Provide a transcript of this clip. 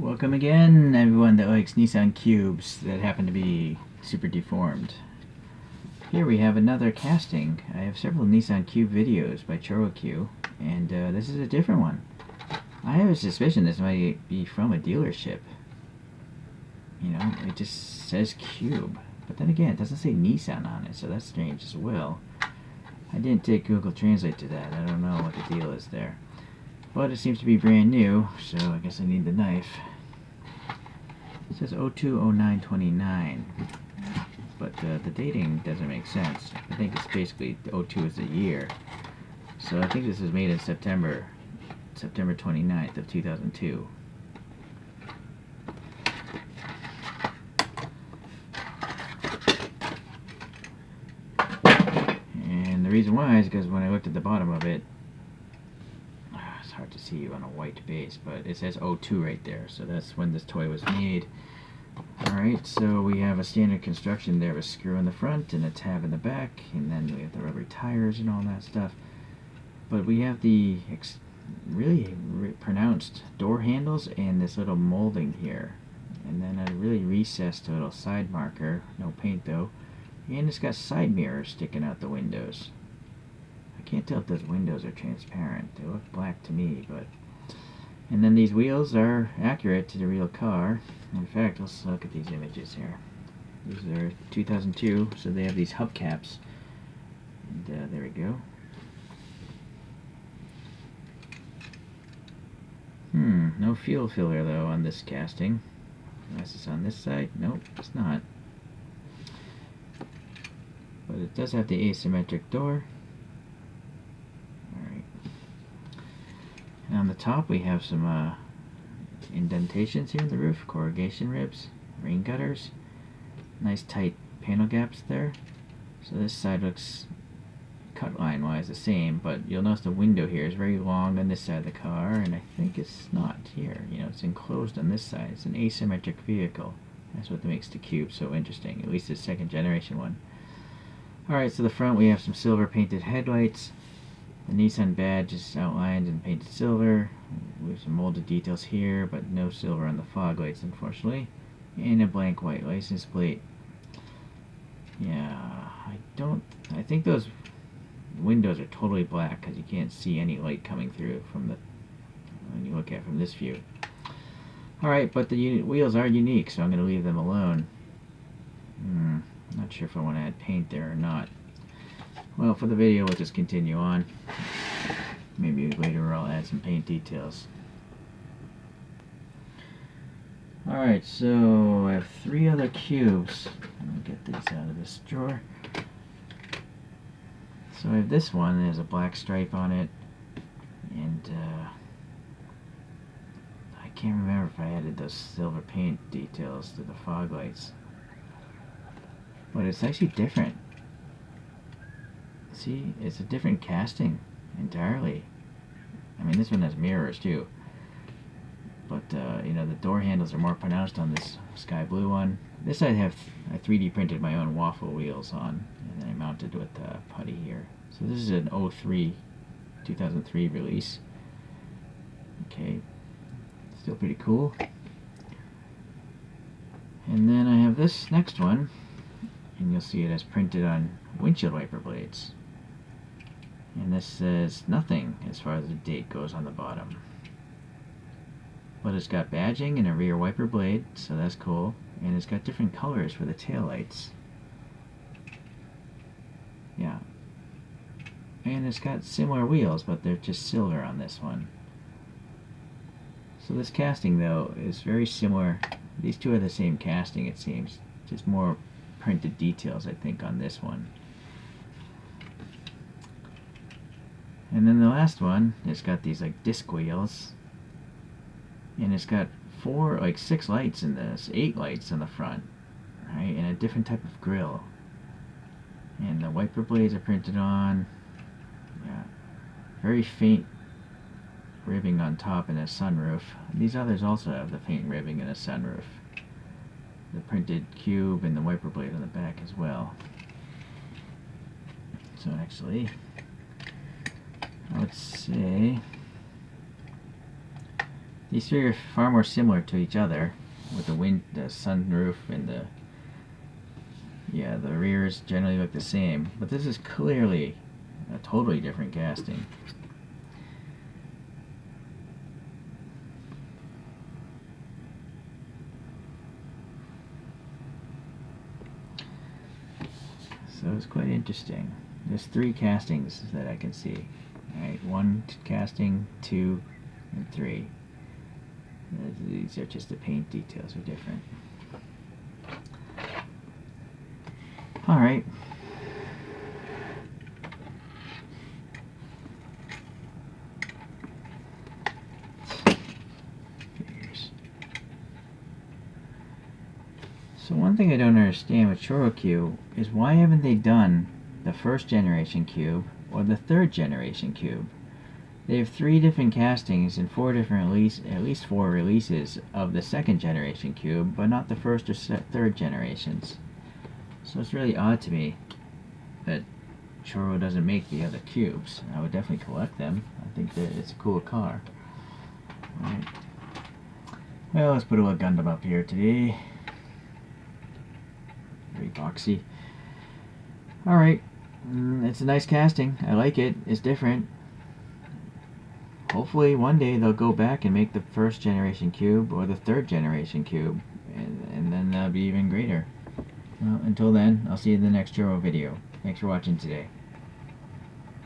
Welcome again, everyone that likes Nissan cubes that happen to be super deformed. Here we have another casting. I have several Nissan cube videos by Choro-Q, and this is a different one. I have a suspicion this might be from a dealership. You know, it just says cube, but then again, it doesn't say Nissan on it, so that's strange as well. I didn't take Google Translate to that. I don't know what the deal is there. But it seems to be brand new, so I guess I need the knife. It says 020929, but the dating doesn't make sense. I think it's basically 02 is the year. So I think this was made in September 29th of 2002. And the reason why is because when I looked at the bottom of it, it's hard to see on a white base, but it says 02 right there, so that's when this toy was made. Alright, so we have a standard construction there with a screw in the front and a tab in the back, and then we have the rubber tires and all that stuff. But we have the really pronounced door handles and this little molding here. And then a really recessed little side marker, no paint though. And it's got side mirrors sticking out the windows. I can't tell if those windows are transparent. They look black to me, but... And then these wheels are accurate to the real car. In fact, let's look at these images here. These are 2002, so they have these hubcaps. And there we go. No fuel filler though on this casting. Unless it's on this side. Nope, it's not. But it does have the asymmetric door. Alright. And on the top we have some indentations here in the roof, corrugation ribs, rain gutters, nice tight panel gaps there. So this side looks cut line wise the same, but you'll notice the window here is very long on this side of the car, and I think it's not here. You know, it's enclosed on this side. It's an asymmetric vehicle. That's what makes the cube so interesting, at least the second generation one. Alright, so the front we have some silver painted headlights. The Nissan badge is outlined in painted silver. We have some molded details here, but no silver on the fog lights, unfortunately. And a blank white license plate. Yeah, I think those windows are totally black because you can't see any light coming through from when you look at it from this view. Alright, but the wheels are unique, so I'm going to leave them alone. Not sure if I want to add paint there or not. Well, for the video, we'll just continue on. Maybe later I'll add some paint details. Alright, so I have 3 other cubes. Let me get these out of this drawer. So I have this one, there's a black stripe on it, and I can't remember if I added those silver paint details to the fog lights. But it's actually different. See, it's a different casting entirely. I mean, this one has mirrors too. But, you know, the door handles are more pronounced on this sky blue one. This I 3D printed my own waffle wheels on, and then I mounted with putty here. So this is an 2003 release. Okay, still pretty cool. And then I have this next one, and you'll see it as printed on windshield wiper blades. And this says nothing as far as the date goes on the bottom. But it's got badging and a rear wiper blade, so that's cool. And it's got different colors for the taillights. Yeah. And it's got similar wheels, but they're just silver on this one. So this casting, though, is very similar. These two are the same casting, it seems. Just more printed details, I think, on this one. And then the last one, it's got these like disc wheels, and it's got 6 lights in this, 8 lights in the front, right, and a different type of grille. And the wiper blades are printed on. Yeah, very faint ribbing on top and a sunroof. These others also have the faint ribbing and a sunroof. The printed cube and the wiper blade on the back as well. So actually, let's say These three are far more similar to each other, with the sunroof, and the rears generally look the same. But this is clearly a totally different casting. So it's quite interesting. There's 3 castings that I can see. Alright, 1 casting, 2, and 3. These are just the paint details are different. Alright. So one thing I don't understand with Choro-Q is why haven't they done the first generation cube or the third generation cube? They have 3 different castings and 4 different at least 4 releases of the second generation cube, but not the first or third generations. So it's really odd to me that Choro doesn't make the other cubes. I would definitely collect them. I think that it's a cool car. Alright. Well, let's put a little Gundam up here today. Very boxy. Alright. It's a nice casting. I like it. It's different. Hopefully one day they'll go back and make the first generation cube or the third generation cube, and then that'll be even greater. Well, until then, I'll see you in the next Choro video. Thanks for watching today.